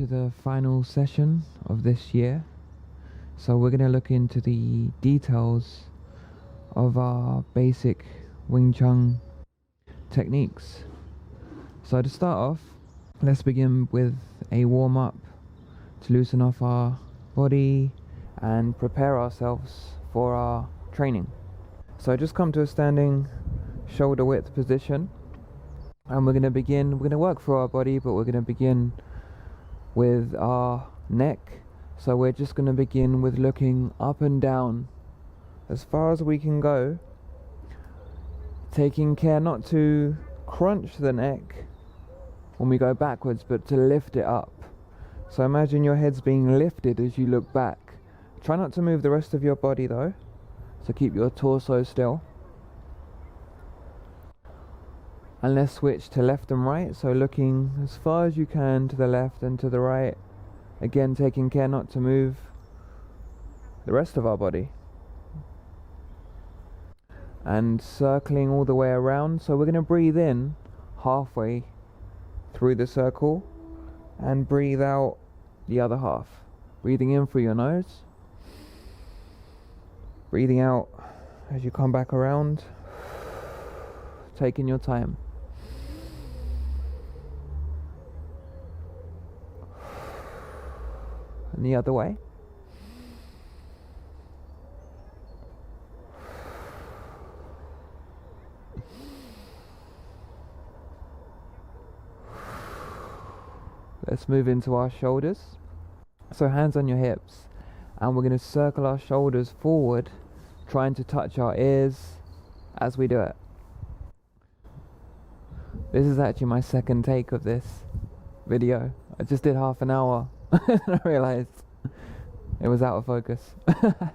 to the final session of this year. So we're going to look into the details of our basic Wing Chun techniques. So to start off, let's begin with a warm-up to loosen off our body and prepare ourselves for our training. So just come to a standing shoulder width position, and we're going to work through our body, but we're going to begin with our neck. So we're just going to begin with looking up and down as far as we can go, taking care not to crunch the neck when we go backwards, but to lift it up. So imagine your head's being lifted as you look back. Try not to move the rest of your body though, so keep your torso still. And let's switch to left and right, so looking as far as you can to the left and to the right. Again, taking care not to move the rest of our body. And circling all the way around, so we're going to breathe in halfway through the circle and breathe out the other half. Breathing in through your nose, breathing out as you come back around, taking your time. And the other way. Let's move into our shoulders. So hands on your hips, and we're going to circle our shoulders forward, trying to touch our ears as we do it. This is actually my second take of this video. I just did half an hour and I realized it was out of focus. But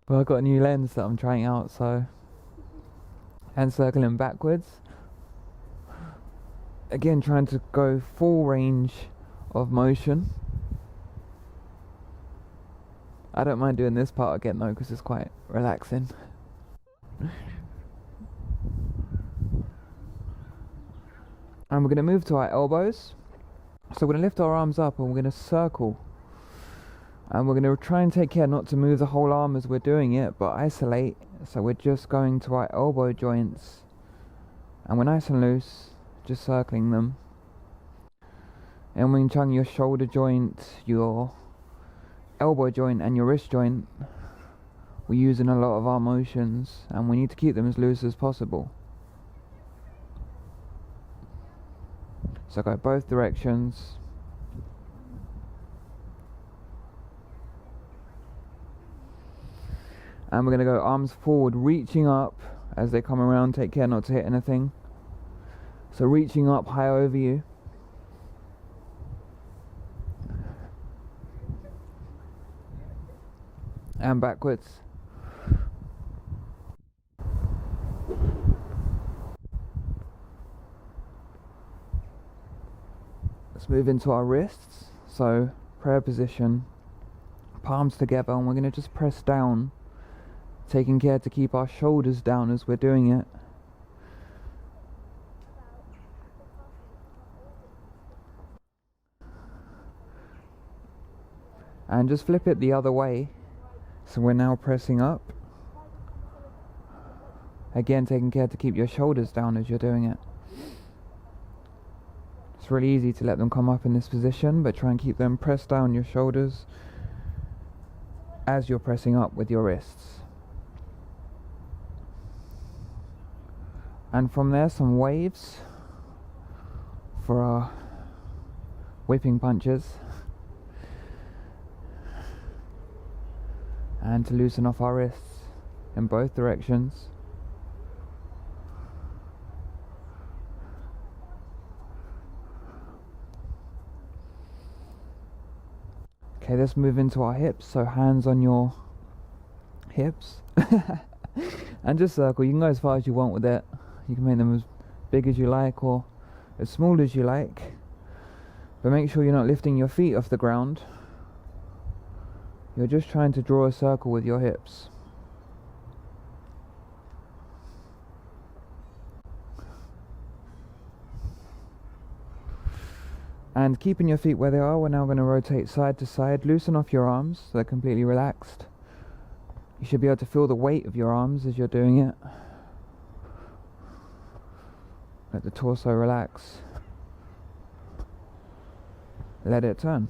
I've got a new lens that I'm trying out, so hand circling backwards. Again, trying to go full range of motion. I don't mind doing this part again though, because it's quite relaxing. And we're going to move to our elbows. So we're going to lift our arms up and we're going to circle. And we're going to try and take care not to move the whole arm as we're doing it, but isolate. So we're just going to our elbow joints. And we're nice and loose, just circling them. In Wing Chun, your shoulder joint, your elbow joint and your wrist joint, we're using a lot of our motions, and we need to keep them as loose as possible. So go both directions. And we're going to go arms forward, reaching up as they come around. Take care not to hit anything. So reaching up high over you. And backwards. Let's move into our wrists. So prayer position, palms together, and we're going to just press down, taking care to keep our shoulders down as we're doing it. And just flip it the other way. So we're now pressing up. Again, taking care to keep your shoulders down as you're doing it. It's really easy to let them come up in this position, but try and keep them pressed down your shoulders as you're pressing up with your wrists. And from there, some waves for our whipping punches. And to loosen off our wrists in both directions. Okay, let's move into our hips. So hands on your hips. And just circle. You can go as far as you want with it. You can make them as big as you like or as small as you like. But make sure you're not lifting your feet off the ground. You're just trying to draw a circle with your hips. And keeping your feet where they are, we're now going to rotate side to side. Loosen off your arms so they're completely relaxed. You should be able to feel the weight of your arms as you're doing it. Let the torso relax. Let it turn.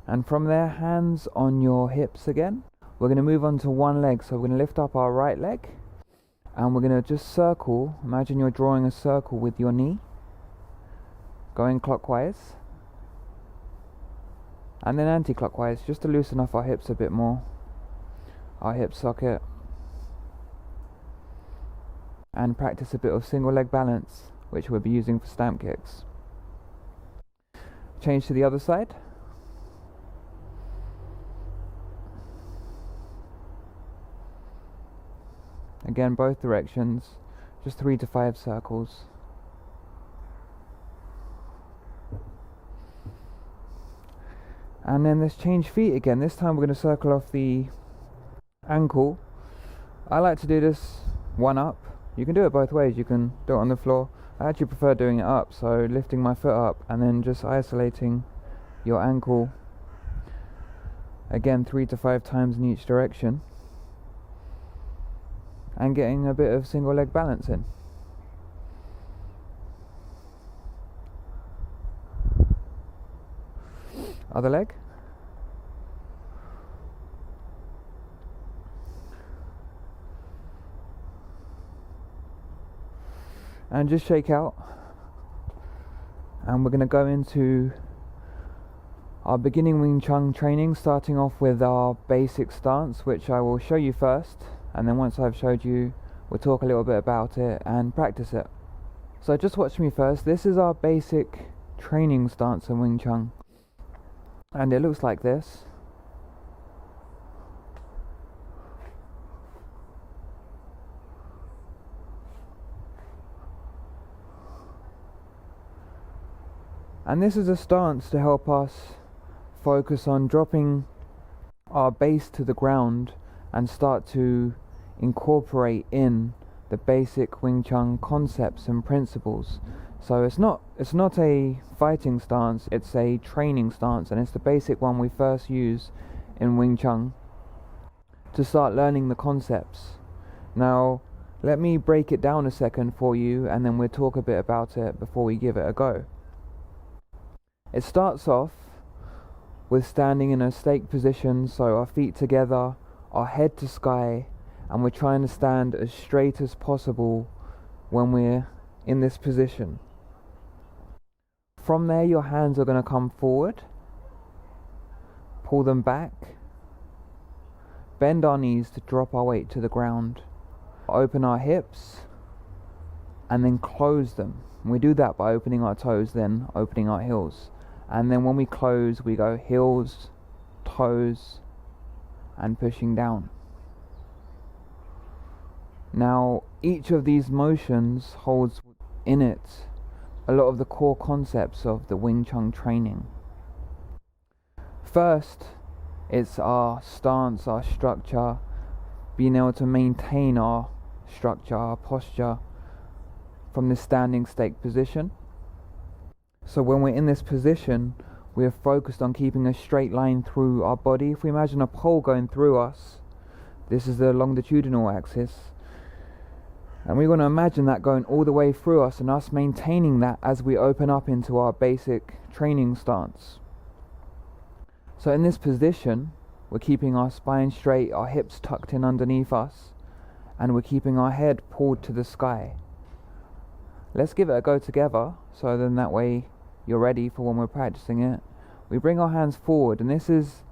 And from there, hands on your hips again. We're going to move on to one leg. So we're going to lift up our right leg. And we're going to just circle. Imagine you're drawing a circle with your knee. Going clockwise. And then anti-clockwise, just to loosen off our hips a bit more. Our hip socket. And practice a bit of single leg balance, which we'll be using for stamp kicks. Change to the other side. Again, both directions, just 3 to 5 circles. And then let's change feet again. This time we're going to circle off the ankle. I like to do this one up. You can do it both ways. You can do it on the floor. I actually prefer doing it up, so lifting my foot up and then just isolating your ankle. Again, 3 to 5 times in each direction. And getting a bit of single leg balance in. Other leg. And just shake out. And we're going to go into our beginning Wing Chun training, starting off with our basic stance, which I will show you first. And then once I've showed you, we'll talk a little bit about it and practice it. So just watch me first. This is our basic training stance in Wing Chun. And it looks like this. And this is a stance to help us focus on dropping our base to the ground and start to incorporate in the basic Wing Chun concepts and principles. So it's not a fighting stance, it's a training stance, and it's the basic one we first use in Wing Chun to start learning the concepts. Now let me break it down a second for you, and then we'll talk a bit about it before we give it a go. It starts off with standing in a stake position, so our feet together, our head to sky, and we're trying to stand as straight as possible when we're in this position. From there, your hands are going to come forward, pull them back, bend our knees to drop our weight to the ground, open our hips, and then close them. And we do that by opening our toes, then opening our heels. And then when we close, we go heels, toes, and pushing down. Now, each of these motions holds in it a lot of the core concepts of the Wing Chun training. First, it's our stance, our structure, being able to maintain our structure, our posture from this standing stake position. So when we're in this position, we are focused on keeping a straight line through our body. If we imagine a pole going through us, this is the longitudinal axis. And we want to imagine that going all the way through us and us maintaining that as we open up into our basic training stance. So in this position, we're keeping our spine straight, our hips tucked in underneath us, and we're keeping our head pulled to the sky. Let's give it a go together, so then that way you're ready for when we're practicing it. We bring our hands forward, and this is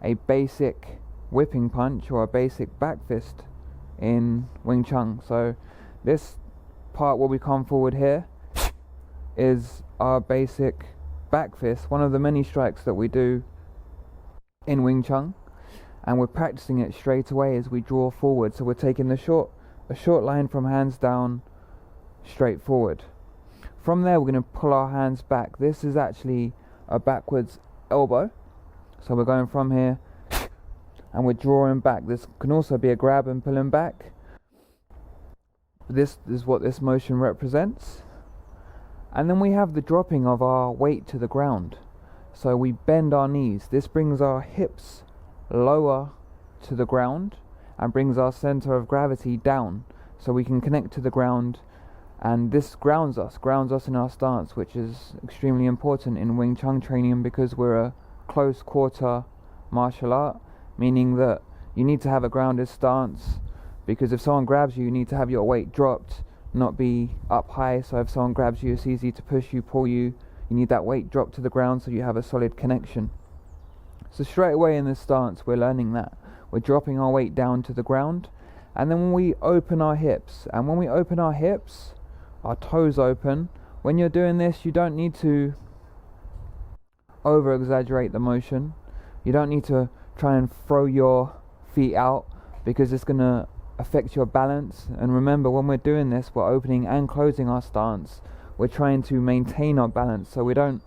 a basic whipping punch or a basic back fist in Wing Chun. So this part where we come forward here is our basic back fist, one of the many strikes that we do in Wing Chun, and we're practicing it straight away as we draw forward. So we're taking a short line from hands down straight forward. From there, we're going to pull our hands back. This is actually a backwards elbow. So we're going from here and we're drawing back. This can also be a grab and pulling back. This is what this motion represents. And then we have the dropping of our weight to the ground. So we bend our knees. This brings our hips lower to the ground and brings our center of gravity down, so we can connect to the ground, and this grounds us in our stance, which is extremely important in Wing Chun training, because we're a close quarter martial art, meaning that you need to have a grounded stance, because if someone grabs you, you need to have your weight dropped, not be up high. So if someone grabs you, it's easy to push you, pull you. You need that weight dropped to the ground so you have a solid connection. So straight away in this stance, we're learning that. We're dropping our weight down to the ground, and then when we open our hips, our toes open. When you're doing this, you don't need to over exaggerate the motion. You don't need to try and throw your feet out, because it's going to affect your balance. And remember, when we're doing this, we're opening and closing our stance. We're trying to maintain our balance, so we don't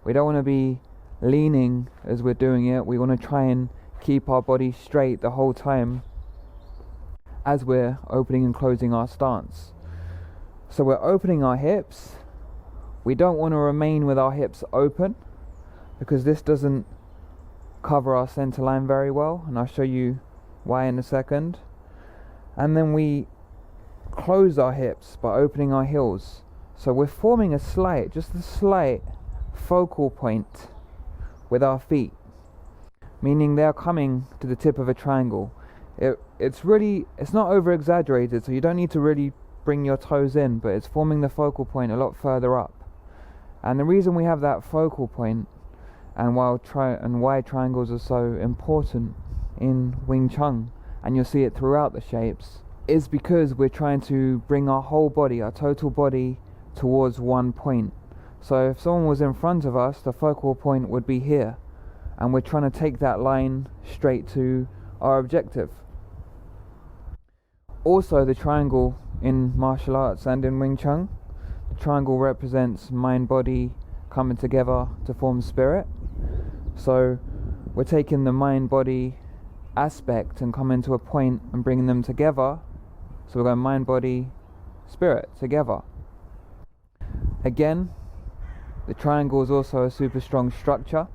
want to be leaning as we're doing it. We want to try and keep our body straight the whole time as we're opening and closing our stance. So we're opening our hips. We don't want to remain with our hips open, because this doesn't cover our center line very well, and I'll show you why in a second. And then we close our hips by opening our heels. So we're forming a slight focal point with our feet, meaning they're coming to the tip of a triangle. It's not over exaggerated, so you don't need to really bring your toes in, but it's forming the focal point a lot further up. And the reason we have that focal point, and why triangles are so important in Wing Chun, and you'll see it throughout the shapes, is because we're trying to bring our whole body, our total body, towards one point. So if someone was in front of us, the focal point would be here, and we're trying to take that line straight to our objective. Also, the triangle in martial arts and in Wing Chun, the triangle represents mind-body coming together to form spirit. So we're taking the mind-body aspect and coming to a point and bringing them together. So we're going mind, body, spirit together. Again, the triangle is also a super strong structure.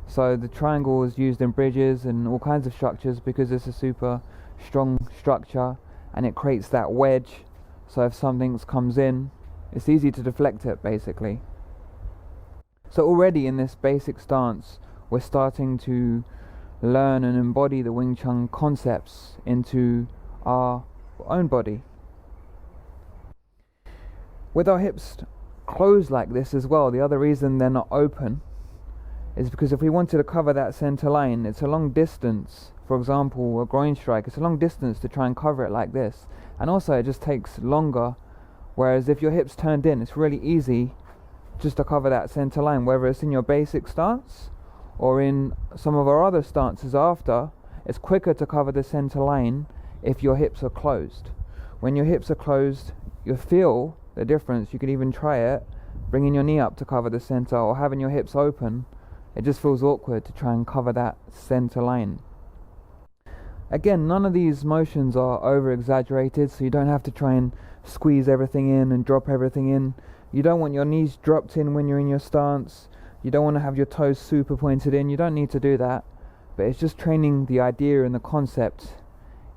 So the triangle is used in bridges and all kinds of structures because it's a super strong structure, and it creates that wedge. So if something comes in, it's easy to deflect it, basically. So already in this basic stance, we're starting to learn and embody the Wing Chun concepts into our own body. With our hips closed like this as well, the other reason they're not open is because if we wanted to cover that center line, it's a long distance. For example, a groin strike, it's a long distance to try and cover it like this, and also it just takes longer. Whereas if your hips turned in, it's really easy just to cover that center line, whether it's in your basic stance or in some of our other stances after. It's quicker to cover the center line if your hips are closed. When your hips are closed, you feel the difference. You could even try it, bringing your knee up to cover the center, or having your hips open. It just feels awkward to try and cover that center line. Again, none of these motions are over exaggerated, so you don't have to try and squeeze everything in and drop everything in. You don't want your knees dropped in when you're in your stance. You don't want to have your toes super pointed in. You don't need to do that, but it's just training the idea and the concept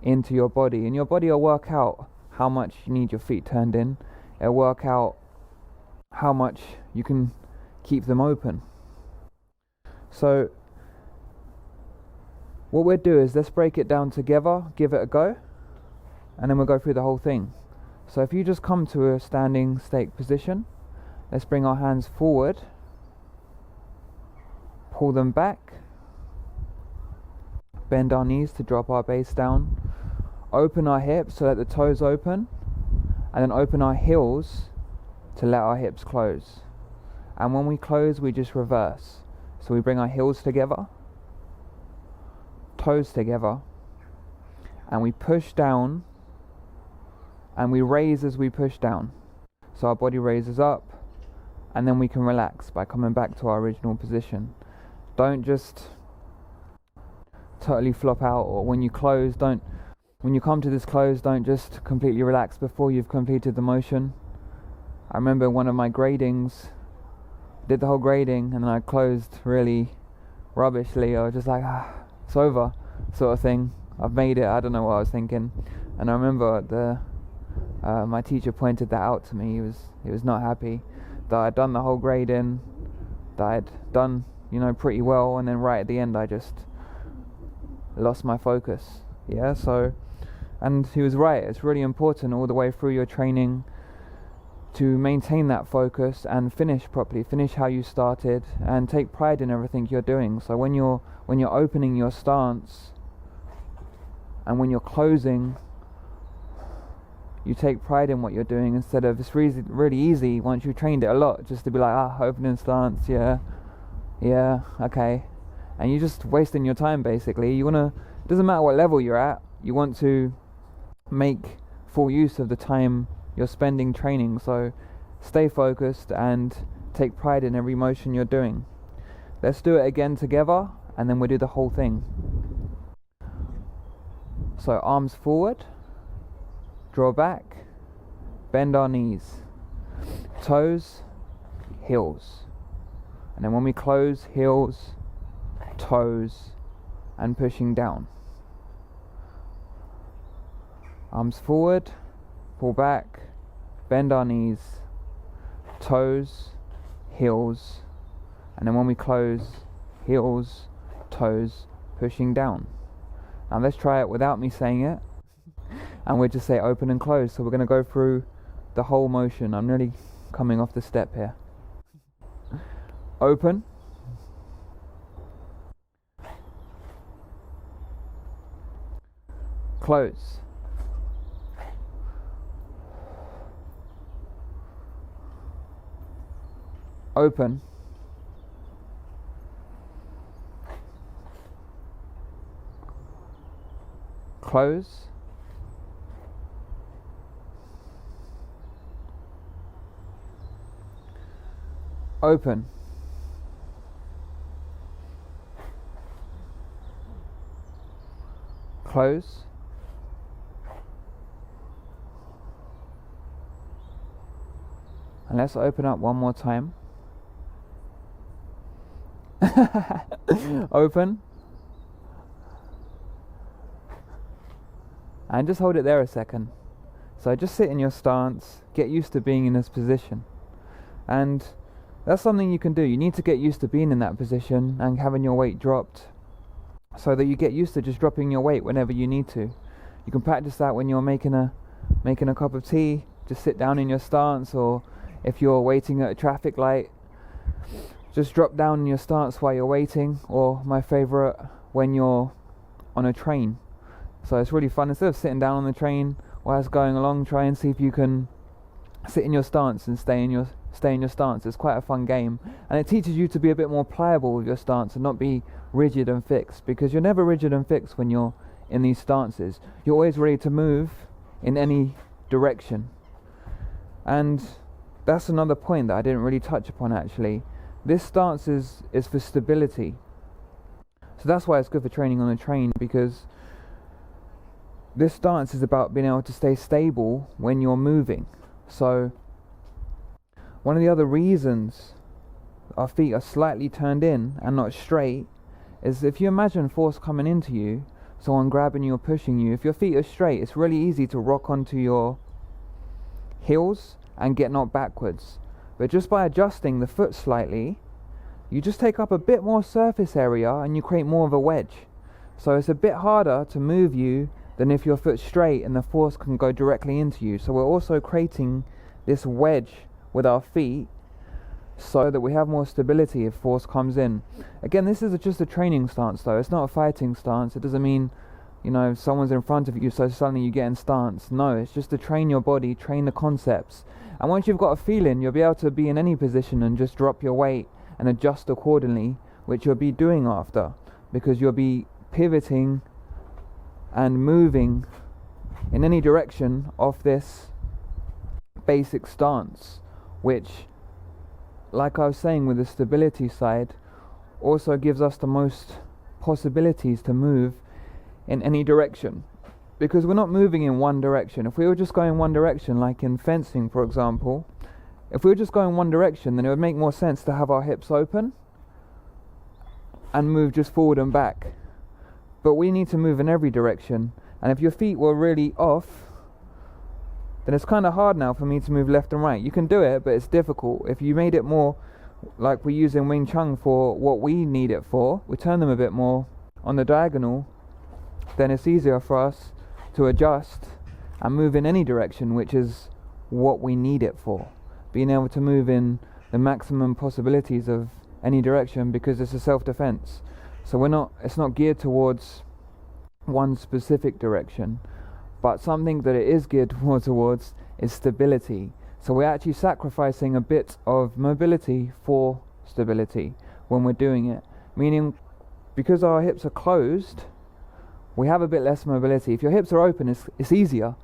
into your body, and your body will work out how much you need your feet turned in. It'll work out how much you can keep them open. So what we'll do is, let's break it down together, give it a go, and then we'll go through the whole thing. So if you just come to a standing stake position, let's bring our hands forward, pull them back, bend our knees to drop our base down, open our hips so that the toes open, and then open our heels to let our hips close. And when we close, we just reverse. So we bring our heels together, toes together, and we push down, and we raise as we push down. So our body raises up, and then we can relax by coming back to our original position. Don't just totally flop out, or when you come to this close, don't just completely relax before you've completed the motion. I remember one of my gradings, did the whole grading, and then I closed really rubbishly. I was just like, it's over, sort of thing. I've made it. I don't know what I was thinking. And I remember my teacher pointed that out to me. He was not happy that I'd done the whole grading, that I'd done, pretty well, and then right at the end I just lost my focus. Yeah, so, and he was right. It's really important all the way through your training to maintain that focus and finish properly, finish how you started, and take pride in everything you're doing. So when you're opening your stance and when you're closing, you take pride in what you're doing, instead of, it's really easy once you've trained it a lot just to be like, opening stance, yeah, okay, and you're just wasting your time basically. It doesn't matter what level you're at, you want to make full use of the time you're spending training. So stay focused and take pride in every motion you're doing. Let's do it again together, and then we'll do the whole thing. So arms forward, draw back, bend our knees, toes, heels, and then when we close, heels, toes, and pushing down. Arms forward, pull back, bend our knees, toes, heels, and then when we close, heels, toes, pushing down. Now let's try it without me saying it, and we'll just say open and close. So we're going to go through the whole motion. I'm nearly coming off the step here. Open, close, open, close, open, close, and let's open up one more time. Open, and just hold it there a second. So just sit in your stance, get used to being in this position, and that's something you can do. You need to get used to being in that position and having your weight dropped, so that you get used to just dropping your weight whenever you need to. You can practice that when you're making a cup of tea. Just sit down in your stance, or if you're waiting at a traffic light, just drop down in your stance while you're waiting, or my favorite, when you're on a train. So it's really fun. Instead of sitting down on the train while it's going along, try and see if you can sit in your stance and stay in your stance. It's quite a fun game, and it teaches you to be a bit more pliable with your stance and not be rigid and fixed, because you're never rigid and fixed when you're in these stances. You're always ready to move in any direction. And that's another point that I didn't really touch upon actually. This stance is for stability. So that's why it's good for training on a train, because this stance is about being able to stay stable when you're moving. So one of the other reasons our feet are slightly turned in and not straight is, if you imagine force coming into you, someone grabbing you or pushing you, if your feet are straight, it's really easy to rock onto your heels and get knocked backwards. But just by adjusting the foot slightly, you just take up a bit more surface area and you create more of a wedge. So it's a bit harder to move you than if your foot's straight and the force can go directly into you. So we're also creating this wedge with our feet so that we have more stability if force comes in. Again, this is just a training stance though. It's not a fighting stance. It doesn't mean, if someone's in front of you so suddenly you get in stance. No, it's just to train your body, train the concepts. And once you've got a feeling, you'll be able to be in any position and just drop your weight and adjust accordingly, which you'll be doing after, because you'll be pivoting and moving in any direction of this basic stance, which, like I was saying with the stability side, also gives us the most possibilities to move in any direction, because we're not moving in one direction. If we were just going one direction, like in fencing for example, if we were just going one direction, then it would make more sense to have our hips open and move just forward and back. But we need to move in every direction, and if your feet were really off, then it's kind of hard now for me to move left and right. You can do it, but it's difficult. If you made it more like we use in Wing Chun for what we need it for, we turn them a bit more on the diagonal, then it's easier for us to adjust and move in any direction, which is what we need it for. Being able to move in the maximum possibilities of any direction, because it's a self-defense. So it's not geared towards one specific direction, but something that it is geared towards is stability. So we're actually sacrificing a bit of mobility for stability when we're doing it. Meaning, because our hips are closed, we have a bit less mobility. If your hips are open, it's easier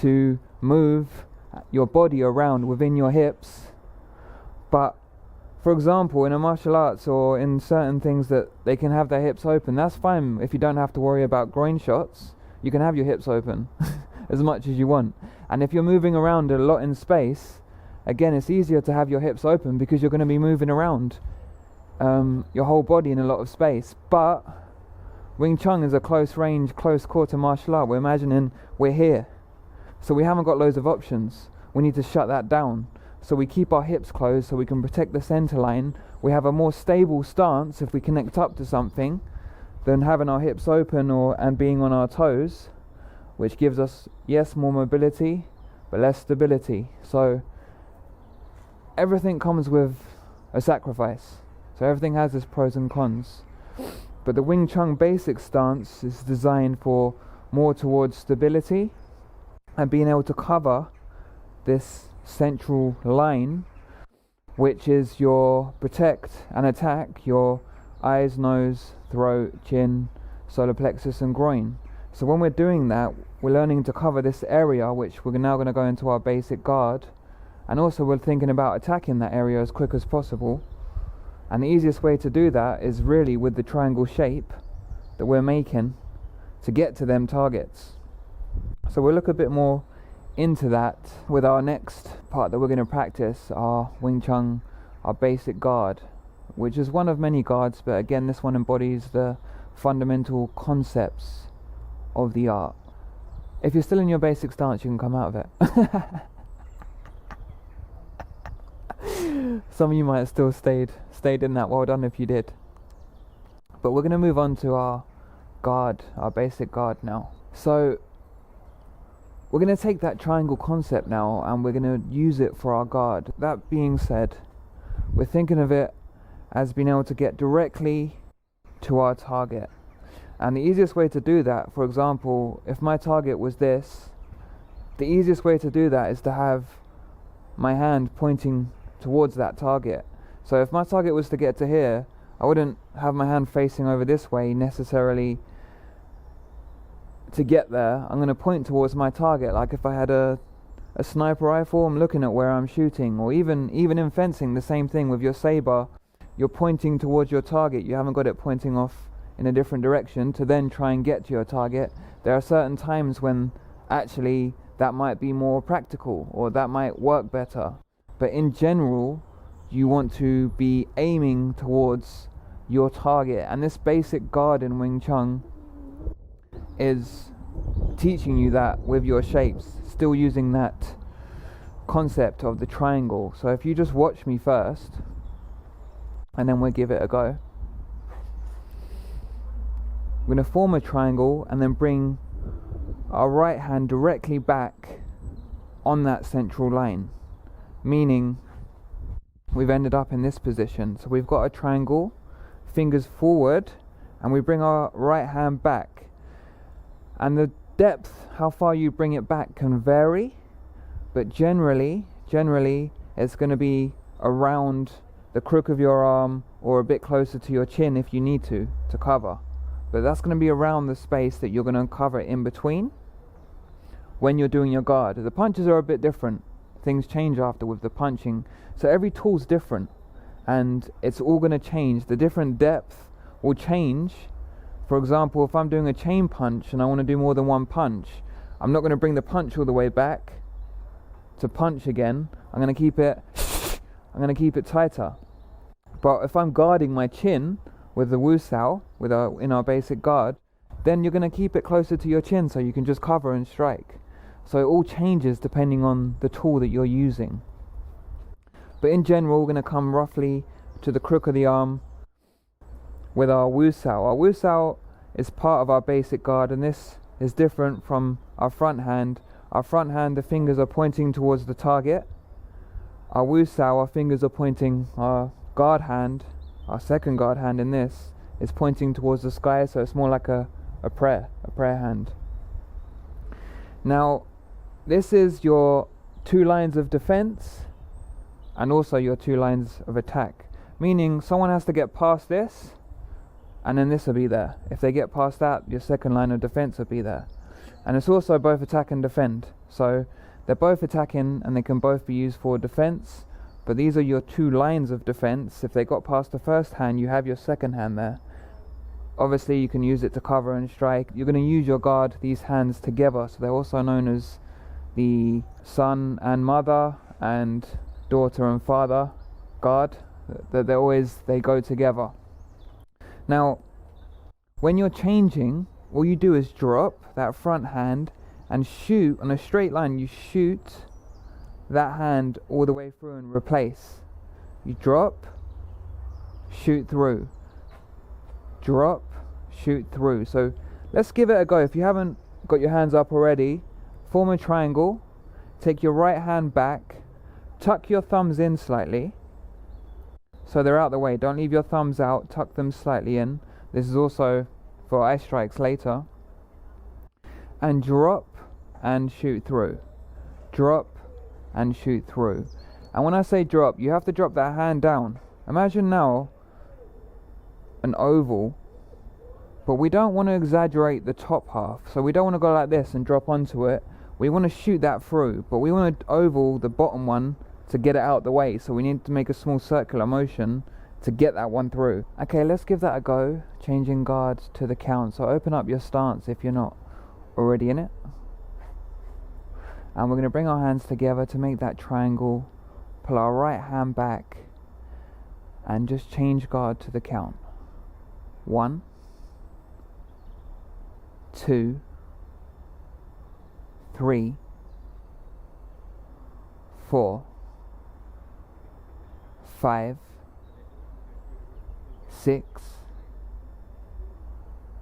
to move your body around within your hips. But for example, in a martial arts or in certain things that they can have their hips open, that's fine. If you don't have to worry about groin shots, you can have your hips open as much as you want. And if you're moving around a lot in space, again, it's easier to have your hips open because you're going to be moving around your whole body in a lot of space. But Wing Chun is a close range, close quarter martial art. We're imagining we're here, so we haven't got loads of options. We need to shut that down. So we keep our hips closed so we can protect the center line. We have a more stable stance if we connect up to something than having our hips open and being on our toes, which gives us, yes, more mobility, but less stability. So everything comes with a sacrifice. So everything has its pros and cons. But the Wing Chun basic stance is designed for more towards stability and being able to cover this central line, which is your protect and attack, your eyes, nose, throat, chin, solar plexus and groin. So when we're doing that, we're learning to cover this area, which we're now going to go into our basic guard, and also we're thinking about attacking that area as quick as possible. And the easiest way to do that is really with the triangle shape that we're making to get to them targets. So we'll look a bit more into that with our next part that we're going to practice, our Wing Chun, our basic guard, which is one of many guards, but again this one embodies the fundamental concepts of the art. If you're still in your basic stance, you can come out of it. Some of you might have still stayed in that. Well done if you did. But we're going to move on to our guard, our basic guard now. So we're going to take that triangle concept now and we're going to use it for our guard. That being said, we're thinking of it as being able to get directly to our target. And the easiest way to do that, for example, if my target was this, the easiest way to do that is to have my hand pointing towards that target. So if my target was to get to here, I wouldn't have my hand facing over this way necessarily to get there. I'm going to point towards my target. Like if I had a sniper rifle, I'm looking at where I'm shooting. Or even in fencing, the same thing with your saber. You're pointing towards your target. You haven't got it pointing off in a different direction to then try and get to your target. There are certain times when actually that might be more practical or that might work better. But in general, you want to be aiming towards your target. And this basic guard in Wing Chun is teaching you that with your shapes, still using that concept of the triangle. So if you just watch me first, and then we'll give it a go. We're going to form a triangle and then bring our right hand directly back on that central line. Meaning we've ended up in this position. So we've got a triangle, fingers forward, and we bring our right hand back. And the depth, how far you bring it back can vary, but generally it's going to be around the crook of your arm or a bit closer to your chin if you need to cover. But that's going to be around the space that you're going to cover in between when you're doing your guard. The punches are a bit different. Things change after with the punching. So every tool's different and it's all going to change. The different depth will change For example, if I'm doing a chain punch and I want to do more than one punch, I'm not going to bring the punch all the way back to punch again. I'm going to keep it tighter. But if I'm guarding my chin with the Wu Sao, in our basic guard, then you're going to keep it closer to your chin so you can just cover and strike. So it all changes depending on the tool that you're using. But in general, we're going to come roughly to the crook of the arm with our Wu Sao. Our Wu Sao is part of our basic guard, and this is different from our front hand. Our front hand, the fingers are pointing towards the target. Our Wu Sao, our fingers are pointing, our guard hand, our second guard hand in this, is pointing towards the sky, so it's more like a prayer hand. Now, this is your 2 lines of defense and also your 2 lines of attack. Meaning someone has to get past this, and then this will be there. If they get past that, your second line of defense will be there. And it's also both attack and defend. So they're both attacking and they can both be used for defense, but these are your 2 lines of defense. If they got past the first hand, you have your second hand there. Obviously you can use it to cover and strike. You're going to use your guard, these hands together, so they're also known as the son and mother and daughter and father guard. They go together. Now, when you're changing, all you do is drop that front hand and shoot on a straight line. You shoot that hand all the way through and replace. You drop, shoot through, drop, shoot through. So let's give it a go. If you haven't got your hands up already, form a triangle, take your right hand back, tuck your thumbs in slightly so they're out the way. Don't leave your thumbs out, tuck them slightly in. This is also for eye strikes later. And drop and shoot through. Drop and shoot through. And when I say drop, you have to drop that hand down. Imagine now an oval, but we don't want to exaggerate the top half. So we don't want to go like this and drop onto it. We want to shoot that through, but we want to oval the bottom one to get it out the way. So we need to make a small circular motion to get that one through. Okay, let's give that a go. Changing guards to the count. So open up your stance if you're not already in it. And we're going to bring our hands together to make that triangle. Pull our right hand back and just change guard to the count. 1, 2, 3, 4, 5, 6,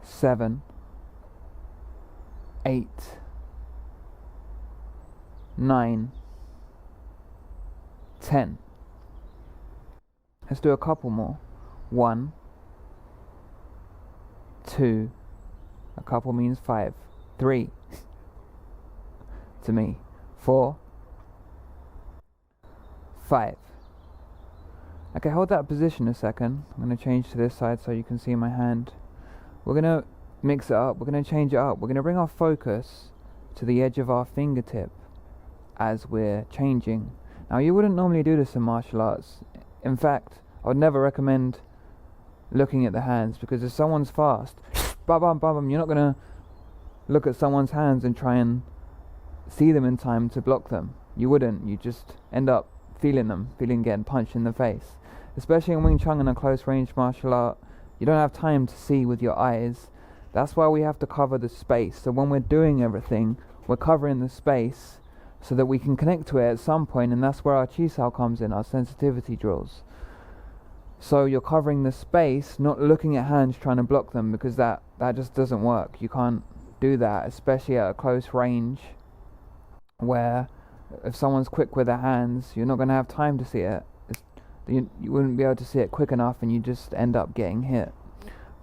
7, 8, 9, 10. Let's do a couple more. 1, 2, a couple means 5, 3 to me, 4, 5. Okay, hold that position a second. I'm going to change to this side so you can see my hand. We're going to mix it up. We're going to change it up. We're going to bring our focus to the edge of our fingertip as we're changing. Now, you wouldn't normally do this in martial arts. In fact, I would never recommend looking at the hands, because if someone's fast, bam, bam, bam, you're not going to look at someone's hands and try and see them in time to block them. You wouldn't. You just end up feeling getting punched in the face. Especially in Wing Chun, in a close range martial art, you don't have time to see with your eyes. That's why we have to cover the space. So when we're doing everything, we're covering the space so that we can connect to it at some point, and that's where our Chi Sao comes in, our sensitivity drills. So you're covering the space, not looking at hands trying to block them, because that just doesn't work. You can't do that, especially at a close range, where if someone's quick with their hands, you're not going to have time to see it. You wouldn't be able to see it quick enough, and you just end up getting hit.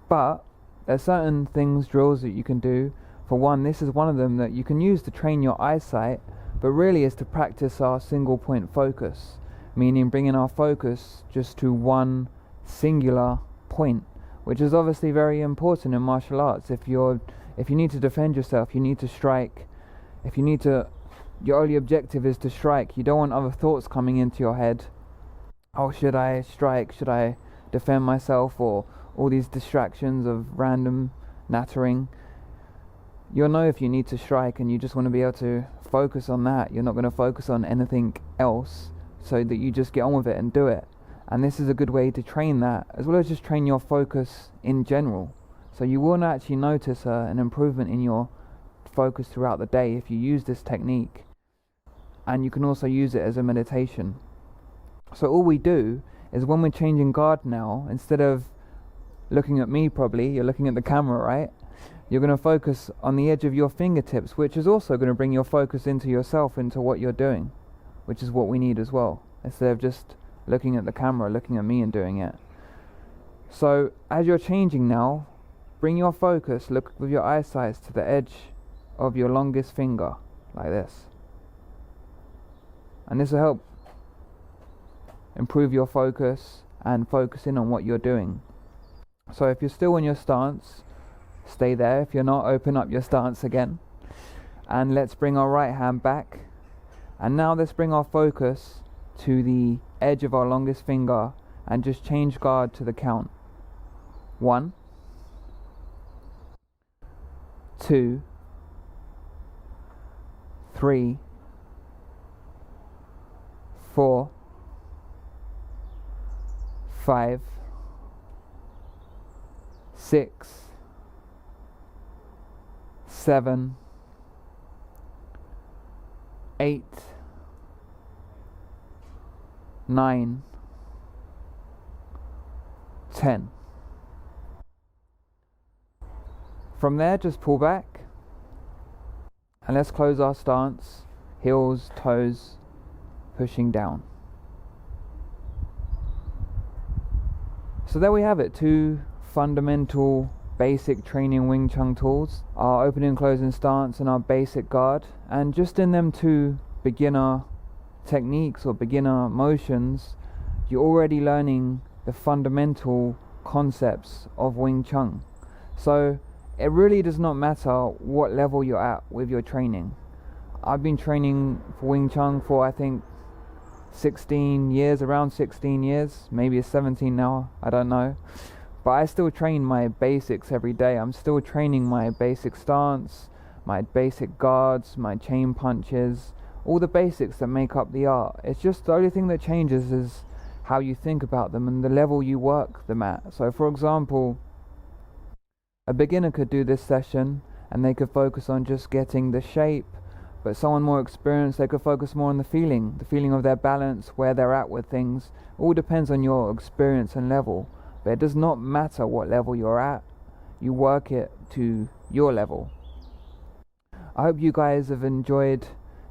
But there's certain things, drills that you can do. For one, this is one of them that you can use to train your eyesight, but really is to practice our single point focus, meaning bringing our focus just to one singular point, which is obviously very important in martial arts. If you need to defend yourself, you need to strike. Your only objective is to strike. You don't want other thoughts coming into your head. Oh, should I strike? Should I defend myself? Or all these distractions of random nattering, you'll know if you need to strike and you just want to be able to focus on that. You're not going to focus on anything else, so that you just get on with it and do it. And this is a good way to train that, as well as just train your focus in general. So you will actually notice an improvement in your focus throughout the day if you use this technique. And you can also use it as a meditation. So all we do is, when we're changing guard now, instead of looking at me, probably you're looking at the camera, right? You're going to focus on the edge of your fingertips, which is also going to bring your focus into yourself, into what you're doing, which is what we need as well, instead of just looking at the camera, looking at me and doing it. So as you're changing now, bring your focus, look with your eyesight to the edge of your longest finger, like this. And this will help improve your focus and focus in on what you're doing. So if you're still in your stance, stay there. If you're not, open up your stance again. And let's bring our right hand back. And now let's bring our focus to the edge of our longest finger and just change guard to the count. 1, 2, 3, 4, 5, 6, 7, 8, 9, 10. From there, just pull back and let's close our stance, heels, toes, pushing down. So there we have it, 2 fundamental basic training Wing Chun tools, our opening and closing stance and our basic guard. And just in them 2 beginner techniques or beginner motions, you're already learning the fundamental concepts of Wing Chun. So it really does not matter what level you're at with your training. I've been training for Wing Chun for, I think, 16 years, around 16 years, maybe it's 17 now, I don't know. But I still train my basics every day. I'm still training my basic stance, my basic guards, my chain punches, all the basics that make up the art. It's just the only thing that changes is how you think about them and the level you work them at. So for example, a beginner could do this session and they could focus on just getting the shape, but someone more experienced, they could focus more on the feeling of their balance, where they're at with things. All depends on your experience and level. But it does not matter what level you're at, you work it to your level. I hope you guys have enjoyed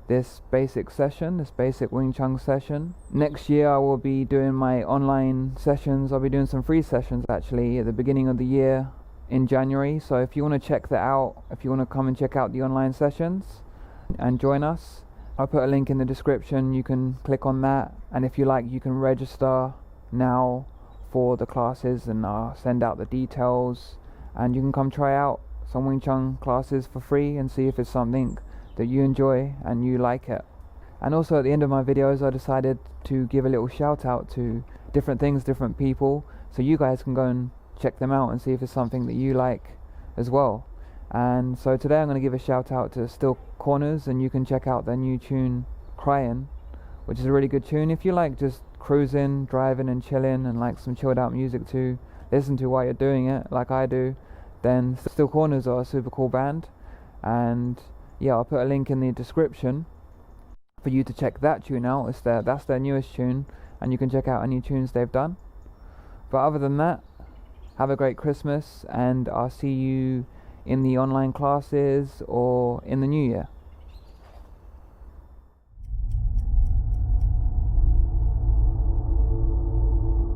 this basic session, this basic Wing Chun session. Next year I will be doing my online sessions. I'll be doing some free sessions actually at the beginning of the year in January. So if you want to check that out, if you want to come and check out the online sessions and join us, I'll put a link in the description. You can click on that, and if you like, you can register now for the classes, and I'll send out the details, and you can come try out some Wing Chun classes for free and see if it's something that you enjoy and you like it. And also at the end of my videos, I decided to give a little shout out to different things, different people, so you guys can go and check them out and see if it's something that you like as well. And so today I'm going to give a shout out to Still Corners, and you can check out their new tune Crying, which is a really good tune if you like just cruising, driving and chilling and like some chilled out music to listen to while you're doing it like I do. Then Still Corners are a super cool band, and yeah, I'll put a link in the description for you to check that tune out. That's their newest tune, and you can check out any tunes they've done. But other than that, have a great Christmas, and I'll see you in the online classes or in the new year.